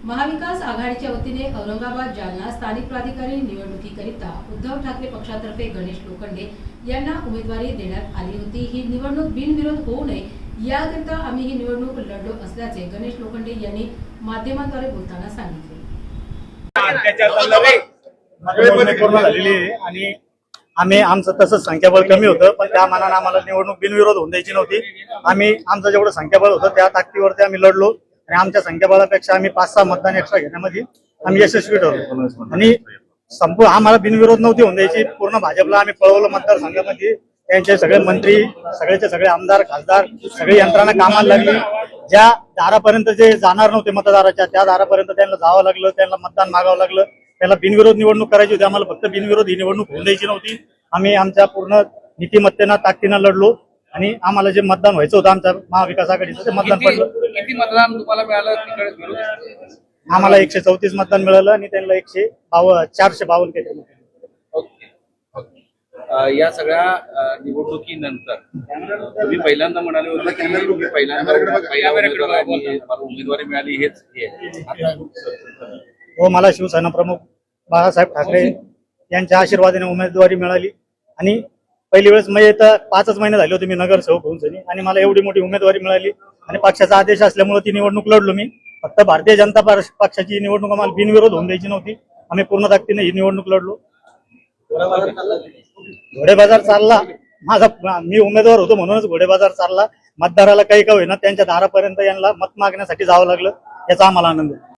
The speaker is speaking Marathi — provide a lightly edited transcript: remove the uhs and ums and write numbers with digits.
महाविकास आघाडीच्या वतीने औरंगाबाद जालना स्थानिक प्राधिकारी निवडणुकीकरिता उद्धव ठाकरे पक्षातर्फे गणेश लोखंडे यांना उमेदवारी देण्यात आली होती। ही निवडणूक बिनविरोध होऊ नये याकरिता आम्ही ही निवडणूक लढलो असल्याचे गणेश लोखंडे यांनी माध्यमांद्वारे बोलताना सांगितले। पूर्ण झालेली आहे आणि आम्ही आमचं तसंच संख्याबळ कमी होतं, पण त्या मानाने आम्हाला निवडणूक बिनविरोध होऊन द्यायची नव्हती। आम्ही आमचं जेवढं संख्याबळ होतं त्या ताकदीवरती आम्ही लढलो आणि आमच्या संख्याबळापेक्षा आम्ही 5-6 मतदान एक्स्ट्रा घेण्यामध्ये आम्ही यशस्वी ठरलो आणि आम्हाला बिनविरोध नव्हती होऊन द्यायची। पूर्ण भाजपला आम्ही पळवलं मतदारसंघामध्ये। त्यांचे सगळे मंत्री, सगळेचे सगळे आमदार, खासदार, सगळी यंत्रणा कामाला लागली। ज्या दारापर्यंत जे जाणार नव्हते मतदाराच्या, त्या दारापर्यंत त्यांना जावं लागलं, त्यांना मतदान मागावं लागलं। त्याला बिनविरोध निवडणूक करायची होती, आम्हाला फक्त बिनविरोध ही निवडणूक होऊन द्यायची नव्हती। आम्ही आमच्या पूर्ण नीतिमत्तेनं ताकदीनं लढलो आणि आम्हाला जे मतदान व्हायचं होतं आमच्या महाविकास आघाडीचं ते मतदान पडलं। किती मतदान तुम्हाला मिळालं? आम्हाला 134 मतदान मिळालं आणि त्यांना 452 काहीतरी। या सगळ्या निवडणुकीनंतर तुम्ही पहिल्यांदा म्हणाले होते की तुम्ही पहिल्यांदा उमेदवारी मिळाली हेच हो, मला शिवसेना प्रमुख बाळासाहेब ठाकरे यांच्या आशीर्वादाने उमेदवारी मिळाली आणि पहिली वेळेस मी तर 5च महिने झाले होते मी नगरसेवक होऊन आणि मला एवढी मोठी उमेदवारी मिळाली आणि पक्षाचा आदेश असल्यामुळे ती निवडणूक लढलो मी। फक्त भारतीय जनता पक्षाची निवडणूक आम्हाला बिनविरोध होऊन द्यायची नव्हती। आम्ही पूर्ण ताकदीने ही निवडणूक लढलो। घोडेबाजार चालला मी उमेदवार होतो म्हणूनच घोडेबाजार चालला। मतदाराला काही का होईना त्यांच्या दारापर्यंत यांना मत मागण्यासाठी जावं लागलं, याचा आम्हाला आनंद आहे।